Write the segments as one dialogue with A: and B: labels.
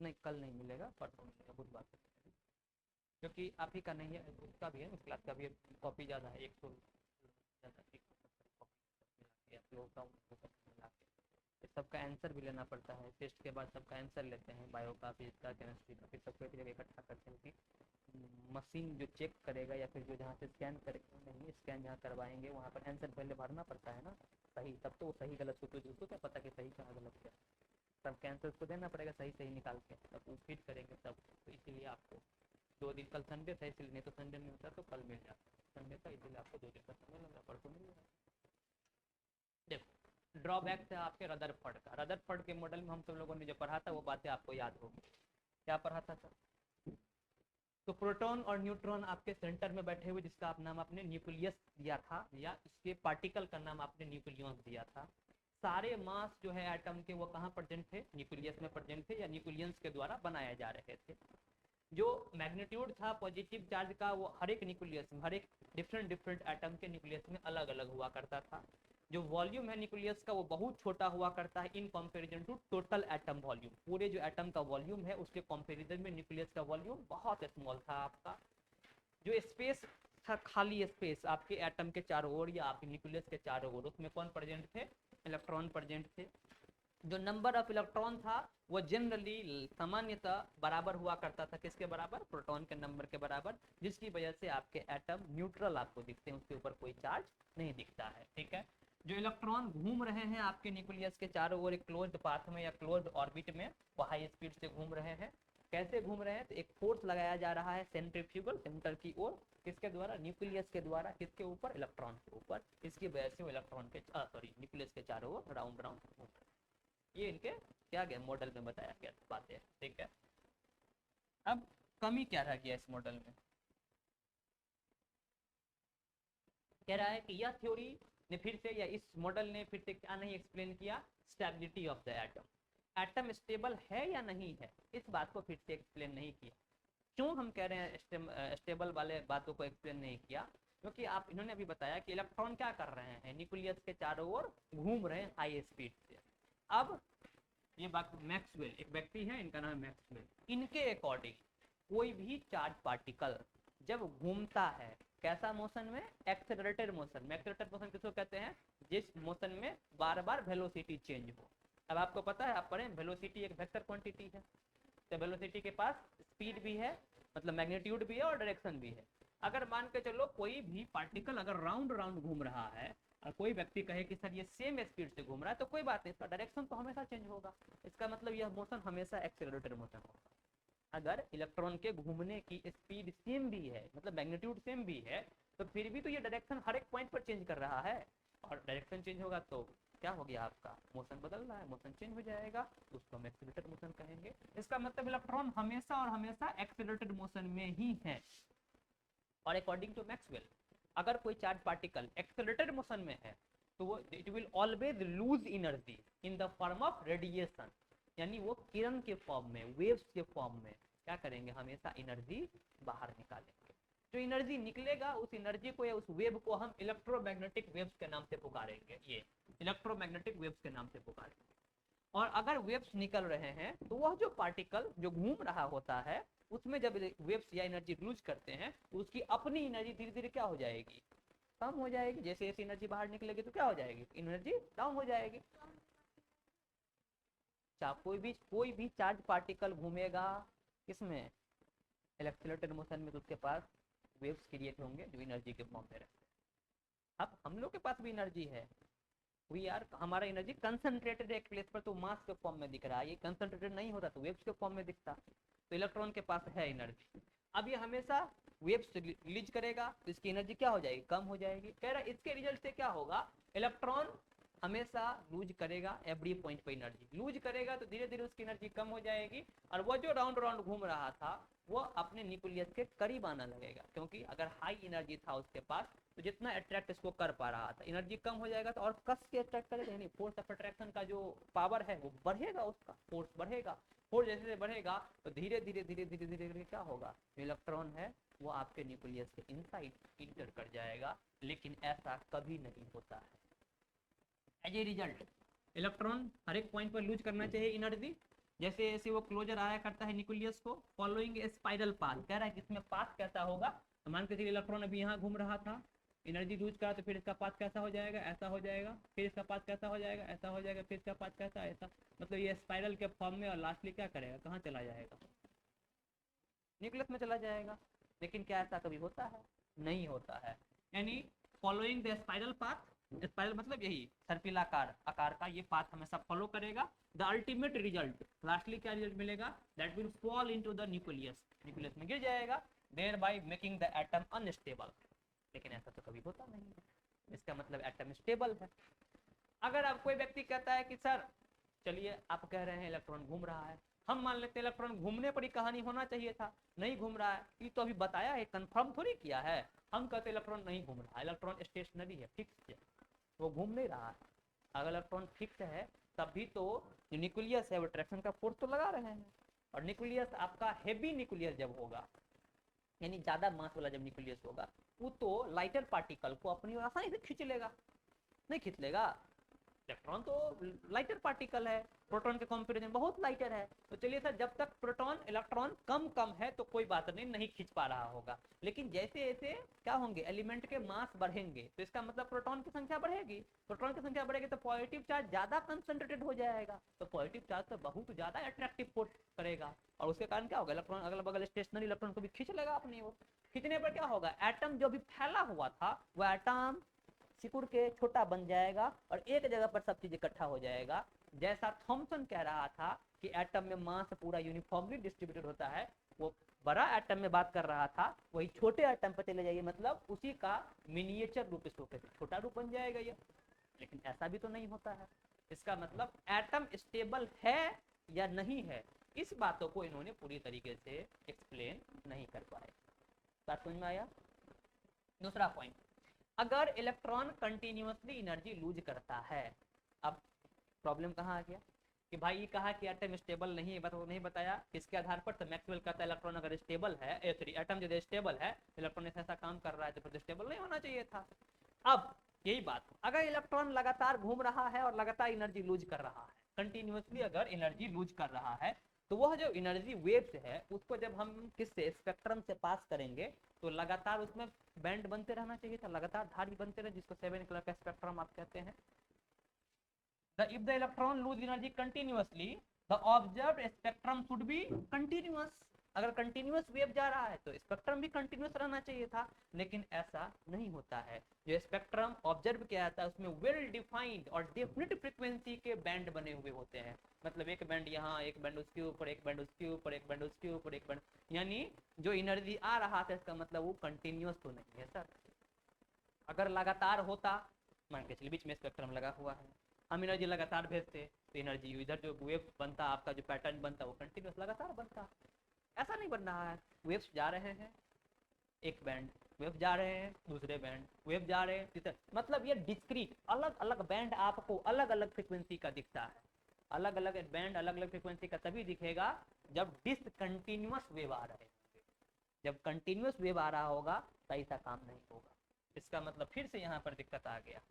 A: नहीं कल नहीं मिलेगा, परसों मिलेगा, बुधवार को, क्योंकि आप ही का नहीं है, उसका भी है, उस क्लास का भी कॉपी ज़्यादा है, 100 ज़्यादा 170 कॉपी मिला के, या फिर होता मिला के सबका आंसर भी लेना पड़ता है। टेस्ट के बाद सबका आंसर लेते हैं, बायो का, फिजिक्स का, केमिस्ट्री का, फिर सबको एक जगह इकट्ठा करते हैं कि मशीन जो चेक करेगा या फिर जो जहाँ से स्कैन करेगा, नहीं स्कैन जहाँ करवाएंगे वहाँ पर आंसर पहले भरना पड़ता है ना सही, तब तो वो सही गलत को, तो उसको क्या पता कि सही कहाँ गलत क्या, सबके आंसर उसको देना पड़ेगा सही सही निकाल के, तब वो फिट करेंगे तब। तो इसीलिए आपको 2 दिन, कल संडे था इसलिए, नहीं तो संडे नहीं होता तो कल मिल जाता, संडे था इसलिए आपको 2 दिन का समय लग रहा, परसों मिल जाएगा। देखो ड्रॉबैक था आपके रदरफर्ड का, रदरफर्ड के मॉडल में हम सब लोगों ने जो पढ़ा था वो बातें आपको याद होगी, क्या पढ़ा था सर? तो प्रोटॉन और न्यूट्रॉन आपके सेंटर में बैठे हुए, जिसका आप नाम आपने न्यूक्लियस दिया था, या इसके पार्टिकल का नाम आपने न्यूक्लियस दिया था। सारे मास जो है एटम के वो कहाँ प्रेजेंट थे? न्यूक्लियस में प्रेजेंट थे, या न्यूक्लियस के द्वारा बनाए जा रहे थे। जो मैग्नीट्यूड था पॉजिटिव चार्ज का वो हर एक न्यूक्लियस में, हर एक डिफरेंट डिफरेंट एटम के न्यूक्लियस में अलग अलग हुआ करता था। जो वॉल्यूम है न्यूक्लियस का वो बहुत छोटा हुआ करता है in comparison to total atom volume, पूरे जो एटम का वॉल्यूम है उसके कंपैरिजन में न्यूक्लियस का वॉल्यूम बहुत स्मॉल था आपका। जो स्पेस था, खाली स्पेस आपके एटम के चारों ओर या आपके न्यूक्लियस के चारों ओर, उसमें कौन प्रेजेंट थे? इलेक्ट्रॉन प्रेजेंट थे। जो नंबर ऑफ इलेक्ट्रॉन था वो जनरली सामान्यतः बराबर हुआ करता था, किसके बराबर? प्रोटॉन के नंबर के बराबर, जिसकी वजह से आपके एटम न्यूट्रल आपको दिखते हैं, उसके ऊपर कोई चार्ज नहीं दिखता है, ठीक है। जो इलेक्ट्रॉन घूम रहे हैं आपके न्यूक्लियस के चारों ओर एक क्लोज्ड पाथ में या क्लोज्ड ऑर्बिट में, वो हाई स्पीड से घूम रहे हैं। कैसे घूम रहे हैं? तो एक फोर्स लगाया जा रहा है सेंट्रीफ्यूगल, सेंटर की ओर, किसके द्वारा? न्यूक्लियस के द्वारा। किसके ऊपर? इलेक्ट्रॉन के ऊपर। इसकी वजह से वो इलेक्ट्रॉन के न्यूक्लियस के चारों ओर राउंड राउंड घूम रहे हैं। ये इनके क्या गया मॉडल में बताया गया बातें, ठीक है। अब कमी क्या रह गया इस मॉडल में? कह रहा है कि यह थ्योरी ने फिर से, या इस मॉडल ने फिर से क्या नहीं एक्सप्लेन किया? Stability of the atom. Atom stable है या नहीं है, इस बात को फिर से एक्सप्लेन नहीं किया। क्यों हम कह रहे हैं स्टेबल वाले बातों को एक्सप्लेन नहीं किया? क्योंकि आप इन्होंने अभी बताया कि इलेक्ट्रॉन क्या कर रहे हैं? न्यूक्लियस के चारों ओर घूम रहे हैं हाई स्पीड से। अब ये बात मैक्सवेल, एक व्यक्ति है इनका नाम है मैक्सवेल, इनके अकॉर्डिंग कोई भी चार्ज पार्टिकल जब घूमता है, कैसा मोशन में? एक्सेलरेटेड मोशन में। एक्सेलरेटेड मोशन किसको कहते हैं? जिस मोशन में बार बार वेलोसिटी चेंज हो। अब आपको पता है, आप पढ़े वेलोसिटी एक वेक्टर क्वांटिटी है, तो वेलोसिटी के पास स्पीड भी है, मतलब मैग्नीट्यूड भी है और डायरेक्शन भी है। अगर मान के चलो कोई भी पार्टिकल अगर राउंड राउंड घूम रहा है और कोई व्यक्ति कहे कि सर ये सेम स्पीड से घूम रहा है, तो कोई बात नहीं, इसका डायरेक्शन तो हमेशा चेंज होगा, इसका मतलब यह मोशन हमेशा एक्सेलरेटेड मोशन होगा। अगर इलेक्ट्रॉन के घूमने की स्पीड सेम भी है, मतलब मैग्नीट्यूड सेम भी है, तो फिर भी तो ये डायरेक्शन हर एक पॉइंट पर चेंज कर रहा है, और डायरेक्शन चेंज होगा तो क्या हो गया? आपका मोशन बदल रहा है, मोशन चेंज हो जाएगा, तो उसको हम एक्सीलरेटेड मोशन कहेंगे। इसका मतलब इलेक्ट्रॉन हमेशा और हमेशा एक्सीलरेटेड मोशन में ही है। और अकॉर्डिंग टू मैक्सवेल, अगर कोई चार्ज पार्टिकल एक्सेलरेटेड मोशन में है तो वो it will always lose energy in the form of radiation, यानी वो किरण के फॉर्म में, वेव्स के फॉर्म में क्या करेंगे? हमेशा एनर्जी बाहर निकालेंगे। जो एनर्जी निकलेगा उस एनर्जी को या उस वेव को हम इलेक्ट्रोमैग्नेटिक वेव्स के नाम से पुकारेंगे, ये इलेक्ट्रोमैग्नेटिक वेव्स के नाम से पुकारेंगे। और अगर वेव्स निकल रहे हैं तो वह जो पार्टिकल जो घूम रहा होता है उसमें जब वेव्स या एनर्जी लूज करते हैं तो उसकी अपनी एनर्जी धीरे धीरे क्या हो जाएगी? कम हो जाएगी। जैसे जैसे एनर्जी बाहर निकलेगी तो क्या हो जाएगी? एनर्जी डाउन हो जाएगी। कोई भी चार्ज पार्टिकल घूमेगा किसमें? इलेक्ट्रोलेटेड मोशन में, तो उसके पास वेव्स क्रिएट होंगे जो एनर्जी के फॉर्म में रहते हैं। अब हम लोग के पास भी एनर्जी है, वी आर, हमारा एनर्जी कंसंट्रेटेड एक प्लेस पर तो मास के फॉर्म में दिख रहा है, ये कंसंट्रेटेड नहीं होता तो वेव्स के फॉर्म में दिखता। तो इलेक्ट्रॉन के पास है एनर्जी, अब ये हमेशा वेव्स रिलीज करेगा तो इसकी एनर्जी क्या हो जाएगी? कम हो जाएगी। कह रहा है इसके रिजल्ट से क्या होगा? इलेक्ट्रॉन हमेशा लूज करेगा, एवरी पॉइंट पे एनर्जी लूज करेगा, तो धीरे धीरे उसकी एनर्जी कम हो जाएगी, और वो जो राउंड राउंड घूम रहा था वो अपने न्यूक्लियस के करीब आना लगेगा, क्योंकि अगर हाई एनर्जी था उसके पास तो जितना अट्रैक्ट इसको कर पा रहा था, एनर्जी कम हो जाएगा तो और कस के अट्रैक्ट करेगा, यानी फोर्स ऑफ अट्रैक्शन का जो पावर है वो बढ़ेगा, उसका फोर्स बढ़ेगा। फोर्स जैसे बढ़ेगा तो धीरे धीरे धीरे धीरे धीरे धीरे क्या होगा? जो इलेक्ट्रॉन है वो आपके न्यूक्लियस के इनसाइड इंटर कर जाएगा, लेकिन ऐसा कभी नहीं होता है। एज ए रिजल्ट इलेक्ट्रॉन हर एक पॉइंट पर लूज करना चाहिए एनर्जी, जैसे जैसे वो क्लोजर आया करता है न्यूक्लियस को, फॉलोइंग ए स्पाइरल पाथ, कह रहा है कि इसमें पाथ कैसा होगा, तो मान के चलिए इलेक्ट्रॉन अभी यहाँ घूम रहा था, एनर्जी लूज करा तो फिर इसका पाथ कैसा हो जाएगा, ऐसा हो जाएगा, फिर इसका पाथ कैसा हो जाएगा, ऐसा हो जाएगा, फिर इसका पाथ कैसा, ऐसा, मतलब ये स्पाइरल के फॉर्म में, और लास्टली क्या करेगा, कहाँ चला जाएगा, न्यूक्लियस में चला जाएगा। लेकिन क्या ऐसा कभी होता है, नहीं होता है। यानी following the spiral path, spiral मतलब यही सर्पिलाकार आकार का ये पाथ हमेशा फॉलो करेगा। द अल्टीमेट रिजल्ट, लास्टली क्या रिजल्ट मिलेगा, that will fall into the nucleus, nucleus में गिर जाएगा, thereby making the atom unstable. लेकिन ऐसा तो कभी होता नहीं है, इसका मतलब एटम स्टेबल है। अगर अब कोई व्यक्ति कहता है कि सर चलिए आप कह रहे हैं इलेक्ट्रॉन घूम रहा है, हम मान लेते हैं इलेक्ट्रॉन घूमने पर ही कहानी होना चाहिए था, नहीं घूम रहा है, ये तो अभी बताया है, कंफर्म थोड़ी किया है, हम कहते हैं इलेक्ट्रॉन नहीं घूम रहा है, इलेक्ट्रॉन स्टेशनरी है, फिक्स है, वो घूम नहीं रहा है। अगर इलेक्ट्रॉन फिक्स है तभी तो न्यूक्लियस है वो अट्रैक्शन का फोर्स तो लगा रहे हैं, और न्यूक्लियस आपका हेवी न्यूक्लियस जब होगा, यानी ज्यादा मास वाला जब न्यूक्लियस होगा, वो तो लाइटर पार्टिकल को अपनी ओर आसानी से खींच लेगा, नहीं खींच लेगा, इलेक्ट्रॉन तो लाइटर पार्टिकल है, प्रोटॉन के कंपैरिजन बहुत लाइटर है, तो चलिए सर जब तक प्रोटॉन इलेक्ट्रॉन कम कम है तो कोई बात नहीं, नहीं खींच पा रहा होगा, लेकिन जैसे जैसे क्या होंगे एलिमेंट के मास बढ़ेंगे तो इसका मतलब प्रोटॉन की संख्या बढ़ेगी, प्रोटॉन की संख्या बढ़ेगी तो पॉजिटिव चार्ज ज्यादा कंसंट्रेटेड हो जाएगा, तो पॉजिटिव चार्ज तो बहुत ज्यादा अट्रैक्टिव फोर्स करेगा, और उसके कारण क्या होगा, इलेक्ट्रॉन अगल बगल स्टेशनरी इलेक्ट्रॉन को भी खींच लेगा अपनी ओर, खींचने पर क्या होगा, एटम जो भी फैला हुआ था वह एटम सिकुड़ के छोटा बन जाएगा और एक जगह पर सब चीज इकट्ठा हो जाएगा। जैसा थॉमसन कह रहा था कि एटम में मास पूरा यूनिफॉर्मली डिस्ट्रीब्यूटेड होता है, वो बड़ा एटम में बात कर रहा था, वही छोटे एटम पर चले जाइए, मतलब उसी का मिनिएचर रूप इसको कहते हैं, छोटा रूप बन जाएगा ये। लेकिन ऐसा भी तो नहीं होता है, इसका मतलब एटम स्टेबल है या नहीं है, इस बातों को इन्होंने पूरी तरीके से एक्सप्लेन नहीं कर पाए। बात समझ में आया। दूसरा पॉइंट, अगर इलेक्ट्रॉन कंटिन्यूअसली एनर्जी लूज करता है, अब प्रॉब्लम कहाँ आ गया कि भाई ये कहा कि एटम स्टेबल नहीं है, वो नहीं बताया किसके आधार पर, तो मैक्सवेल कहता है इलेक्ट्रॉन अगर स्टेबल है, एटम जो स्टेबल है, इलेक्ट्रॉन ऐसा काम कर रहा है तो फिर स्टेबल नहीं होना चाहिए था। अब यही बात, अगर इलेक्ट्रॉन लगातार घूम रहा है और लगातार एनर्जी लूज कर रहा है, कंटिन्यूअसली अगर एनर्जी लूज कर रहा है, तो वह जो एनर्जी वेव्स है उसको जब हम किससे स्पेक्ट्रम से पास करेंगे तो लगातार उसमें बैंड बनते रहना चाहिए था, लगातार धारी बनते रहे, जिसको 7 कलर का स्पेक्ट्रम आप कहते हैं। If the electron lose energy continuously, the observed spectrum should be continuous. अगर कंटिन्यूअस वेव जा रहा है तो स्पेक्ट्रम भी कंटिन्यूअस रहना चाहिए था, लेकिन ऐसा नहीं होता है। जो स्पेक्ट्रम ऑब्जर्व किया जाता है उसमें वेल डिफाइंड और डेफिनेट फ्रीक्वेंसी के बैंड बने हुए होते हैं, मतलब एक बैंड यहाँ, एक बैंड उसके ऊपर, एक बैंड उसके ऊपर, एक बैंड उसके ऊपर, एक बैंड, यानी जो एनर्जी आ रहा था इसका मतलब वो कंटिन्यूअस तो नहीं है सर। अगर लगातार होता, मान के चलिए बीच में स्पेक्ट्रम लगा हुआ है, हम एनर्जी लगातार भेजते तो एनर्जी इधर जो वेव बनता, आपका जो पैटर्न बनता वो कंटिन्यूअस लगातार बनता, ऐसा नहीं बन रहा है। वेव्स जा रहे हैं, एक बैंड, वेव जा रहे हैं, दूसरे बैंड, वेव जा रहे हैं, तीसरे, मतलब ये डिस्क्रीट अलग अलग बैंड आपको अलग अलग फ्रीक्वेंसी का दिखता है। अलग अलग बैंड अलग अलग फ्रीक्वेंसी का तभी दिखेगा जब डिसकंटिन्यूअस वेव आ रहे होंगे, जब कंटिन्यूअस वेव आ रहा होगा तो ऐसा काम नहीं होगा। इसका मतलब फिर से यहाँ पर दिक्कत आ गया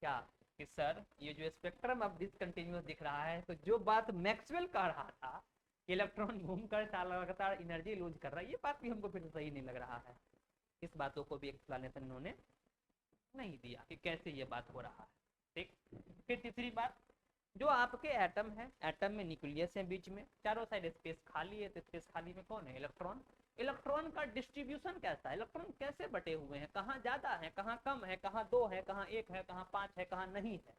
A: क्या कि सर ये जो स्पेक्ट्रम अब डिसकंटिन्यूअस दिख रहा है, तो जो बात मैक्सवेल कह रहा था कि इलेक्ट्रॉन घूमकर लगातार एनर्जी लूज कर रहा है, ये बात भी हमको फिर से सही नहीं लग रहा है। इस बातों को भी एक्सप्लेनेशन इन्होंने नहीं दिया कि कैसे ये बात हो रहा है। ठीक, फिर तीसरी बात, जो आपके एटम है, एटम में न्यूक्लियस है, बीच में चारों साइड स्पेस खाली है, तो स्पेस खाली में कौन है, इलेक्ट्रॉन। इलेक्ट्रॉन का डिस्ट्रीब्यूशन कैसा है, इलेक्ट्रॉन कैसे बटे हुए हैं, कहाँ ज्यादा है, कहाँ कम है, कहाँ 2 है, कहाँ 1 है, कहाँ 5 है, कहाँ नहीं है,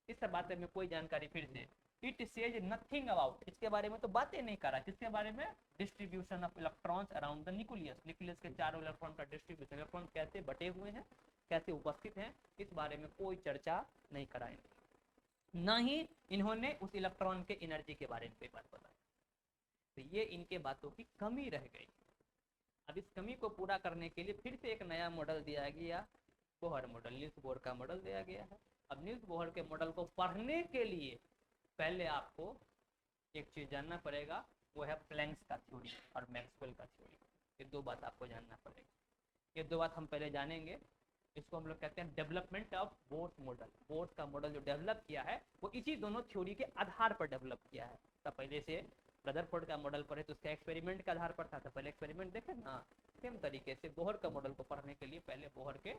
A: इस सब बारे में कोई जानकारी फिर से इट सेज नथिंग अबाउट, इसके बारे में तो बातें नहीं कर रहा, किसके बारे में, distribution of electrons around the nucleus, nucleus के चारों इलेक्ट्रॉन का डिस्ट्रीब्यूशन, इलेक्ट्रॉन कैसे बटे हुए हैं, कैसे उपस्थित हैं, इस बारे में कोई चर्चा नहीं कराएंगे, ना ही इन्होंने उस इलेक्ट्रॉन के एनर्जी के बारे में कोई बात बताई। तो ये इनके बातों की कमी रह गई। अब इस कमी को पूरा करने के लिए फिर से एक नया मॉडल दिया गया, बोहर मॉडल, नील्स बोहर का मॉडल दिया गया है। अब नील्स बोहर के मॉडल को पढ़ने के लिए पहले आपको एक चीज जानना पड़ेगा, वो है प्लैंक्स का थ्योरी और मैक्सवेल का थ्योरी। ये दो बात आपको जानना पड़ेगा, ये दो बात हम पहले जानेंगे, इसको हम लोग कहते हैं development of Bohr's model. Bohr's का मॉडल जो डेवलप किया है वो इसी दोनों थ्योरी के आधार पर डेवलप किया है। तो पहले से रदरफोर्ड का मॉडल पढ़े तो उसका एक्सपेरिमेंट के आधार पर था, तो पहले एक्सपेरिमेंट देखे ना। सेम तरीके से बोहर का मॉडल को पढ़ने के लिए पहले बोहर के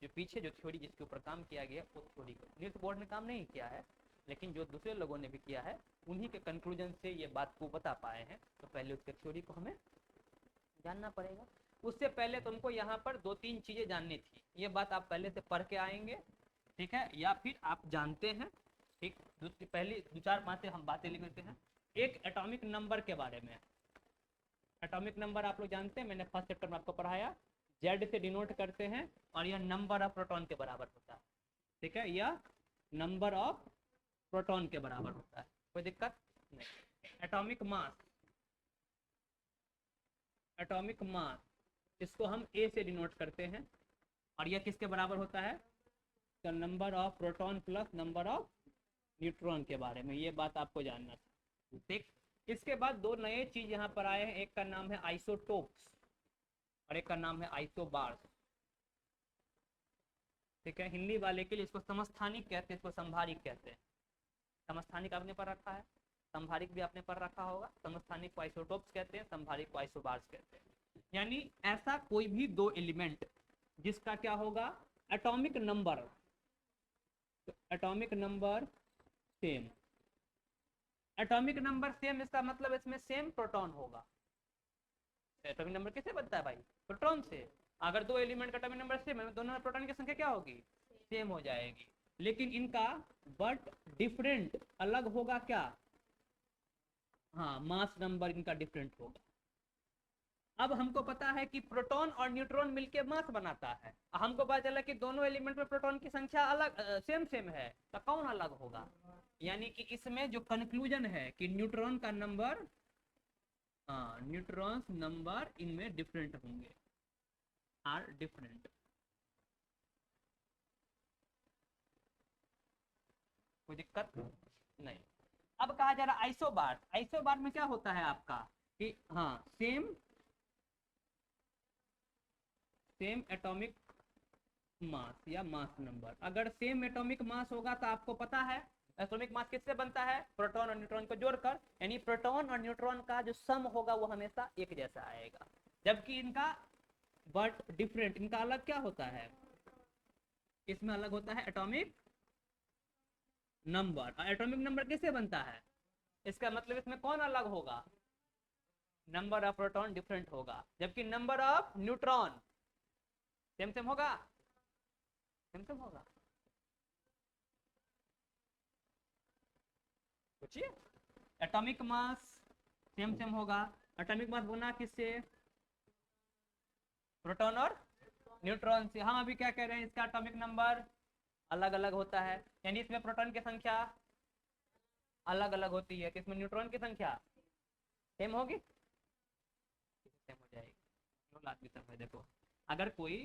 A: जो पीछे जो थ्योरी जिसके ऊपर काम किया गया उस थ्योरी को, नील्स बोहर ने काम नहीं किया है लेकिन जो दूसरे लोगों ने भी किया है उन्हीं के कंक्लूजन से ये बात को बता पाए हैं। तो पहले उसके थ्योरी को हमें जानना पड़ेगा। उससे पहले तुमको यहाँ पर 2-3 चीजें जाननी थी, ये बात आप पहले से पढ़ के आएंगे, ठीक है, या फिर आप जानते हैं। ठीक, दूसरी पहली 2-4 बातें हम बातें लिख लेते हैं। एक एटॉमिक नंबर के बारे में। एटॉमिक नंबर आप लोग जानते हैं, मैंने फर्स्ट चैप्टर में आपको पढ़ाया। जेड से डिनोट करते हैं और यह नंबर ऑफ प्रोटॉन के बराबर होता है। ठीक है, यह नंबर ऑफ प्रोटॉन के बराबर होता है, कोई दिक्कत नहीं। एटॉमिक मास, एटॉमिक मास इसको हम ए से डिनोट करते हैं और यह किसके बराबर होता है? तो number of proton plus number of neutron के बारे में ये बात आपको जानना था। ठीक, इसके बाद 2 नए चीज यहाँ पर आए हैं, एक का नाम है आइसोटोप्स और एक का नाम है आइसोबार्स। ठीक है, हिंदी वाले के लिए इसको समस्थानिक कहते हैं, इसको संभारिक कहते हैं। समस्थानिक आपने पढ़ रखा है, संभारिक भी आपने पढ़ रखा होगा। समस्थानिक को आइसोटोप्स कहते हैं, संभारिक को आइसोबार्स कहते हैं। यानी ऐसा कोई भी 2 एलिमेंट जिसका क्या होगा? एटॉमिक नंबर, तो atomic number same. Atomic number same इसका मतलब इसमें सेम प्रोटॉन होगा। एटॉमिक नंबर किससे बनता है भाई? प्रोटॉन से। अगर 2 एलिमेंट का एटॉमिक नंबर सेम है, दोनों में प्रोटॉन की संख्या क्या होगी? सेम हो जाएगी। लेकिन इनका बट डिफरेंट अलग होगा क्या? हाँ, मास नंबर इनका डिफरेंट होगा। अब हमको पता है कि प्रोटॉन और न्यूट्रॉन मिलके मास बनाता है, हमको पता चला कि दोनों एलिमेंट में प्रोटॉन की संख्या अलग सेम सेम है, तो कौन अलग होगा? यानी कि इसमें जो कंक्लूजन है कि न्यूट्रॉन का नंबर, हाँ, न्यूट्रॉन्स नंबर इनमें डिफरेंट होंगे, आर डिफरेंट। कोई दिक्कत नहीं। अब कहा जा रहा है आइसोबार। आइसोबार में क्या होता है आपका कि हाँ, सेम सेम एटॉमिक मास या मास नंबर। अगर सेम एटॉमिक मास होगा तो आपको पता है एटॉमिक मास किससे बनता है? प्रोटॉन और न्यूट्रॉन को जोड़कर। यानी प्रोटॉन और न्यूट्रॉन का जो सम होगा वो हमेशा एक जैसा आएगा, जबकि इनका बट डिफरेंट, इनका अलग क्या होता है? इसमें अलग होता है एटॉमिक नंबर। और एटॉमिक नंबर किससे बनता है? इसका मतलब इसमें कौन अलग होगा? नंबर ऑफ प्रोटॉन डिफरेंट होगा, जबकि number of neutron same same होगा, सेम सेम होगा। सोचिए, एटॉमिक मास सेम सेम होगा। एटॉमिक मास बना किससे? प्रोटॉन और न्यूट्रॉन से। हम अभी क्या कह रहे हैं? इसका एटॉमिक नंबर अलग अलग होता है, यानी इसमें प्रोटॉन की संख्या अलग अलग होती है, किसमें न्यूट्रॉन की संख्या सेम होगी, सेम हो जाएगी। देखो, अगर कोई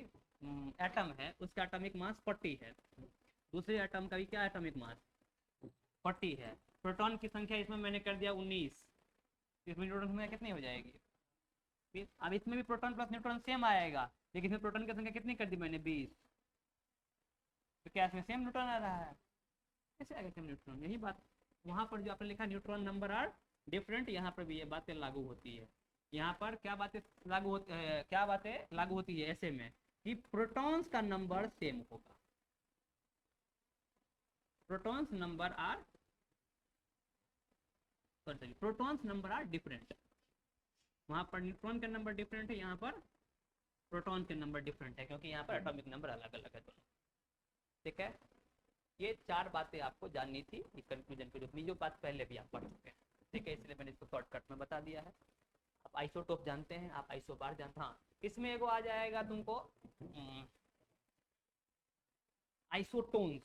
A: एटम है, उसका एटॉमिक मास 40 है, दूसरे एटम का भी क्या एटॉमिक मास 40 है, प्रोटॉन की संख्या इसमें मैंने कर दिया 19, इसमें न्यूट्रॉन की संख्या कितनी हो जाएगी? अब इसमें भी प्रोटॉन प्लस न्यूट्रॉन सेम आएगा, लेकिन इसमें प्रोटॉन की संख्या कितनी कर दी मैंने? 20। तो क्या इसमें सेम न्यूट्रॉन आ रहा है? कैसे आएगा सेम न्यूट्रॉन? यही बात वहां पर जो आपने लिखा न्यूट्रॉन नंबर आर डिफरेंट, यहाँ पर भी ये बातें लागू होती है। यहाँ पर क्या बातें लागू होती है? क्या बातें लागू होती है ऐसे में कि प्रोटॉन्स का नंबर सेम होगा, protons number are sorry protons number are different. वहां पर न्यूट्रॉन के नंबर डिफरेंट है, यहाँ पर प्रोटॉन के नंबर डिफरेंट है, क्योंकि यहाँ पर एटॉमिक नंबर अलग अलग है दोनों। ठीक है, ये 4 बातें आपको जाननी थी कंक्लूजन के रूप में, जो बात पहले भी आप पढ़ चुके हैं। ठीक है, इसलिए मैंने इसको शॉर्टकट में बता दिया है। आप आइसोटोप जानते हैं, आप आइसोबार जानते हैं। हाँ, इसमें एगो आ जाएगा तुमको आइसोटोन्स,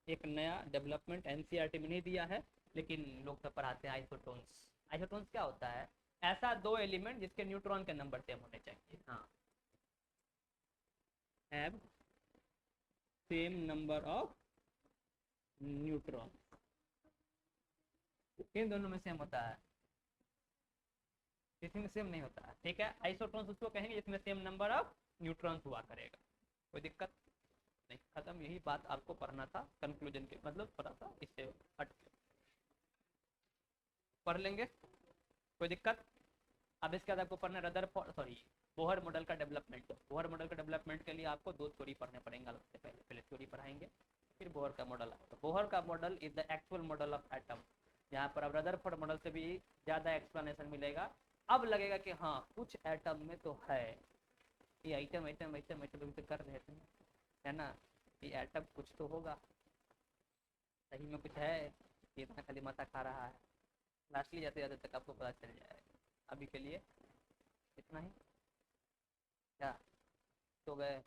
A: एक नया डेवलपमेंट एनसीईआरटी में नहीं दिया है, लेकिन लोग सब पढ़ाते हैं आइसोटोन्स। आइसोटोन्स क्या होता है? ऐसा 2 एलिमेंट जिसके न्यूट्रॉन के नंबर सेम होने चाहिए। हाँ, have same number of neutron, इन दोनों में सेम होता है। इसमें सेम नहीं होता है, ठीक है। आइसोटोन्स उसको कहेंगे जिसमें सेम नंबर ऑफ न्यूट्रॉन्स हुआ करेगा। कोई दिक्कत नहीं, खत्म। यही बात आपको पढ़ना था कंक्लूजन के, मतलब थोड़ा सा इससे हट के पढ़ लेंगे, कोई दिक्कत। अब इसके बाद आपको पढ़ना रदरफोर्ड सॉरी बोहर मॉडल का डेवलपमेंट। बोहर मॉडल का डेवलपमेंट के लिए आपको 2 थ्योरी पढ़ने पड़ेंगे अलग से, पहले थ्योरी पढ़ाएंगे फिर बोहर का मॉडल। तो बोहर का model is the actual model of atom. यहाँ पर अब रदरफोर्ड मॉडल से भी ज़्यादा एक्सप्लेनेशन मिलेगा। अब लगेगा कि हाँ कुछ एटम में तो है ये आइटम आइटम आइटम आइटम तो कर रहे थे, है ना, ये एटम कुछ तो होगा, सही में कुछ है, ये इतना खाली माथा खा रहा है। लास्टली जाते जाते तक आपको पता चल जाएगा। अभी के लिए इतना ही। क्या सो गए?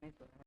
A: नहीं सो गए।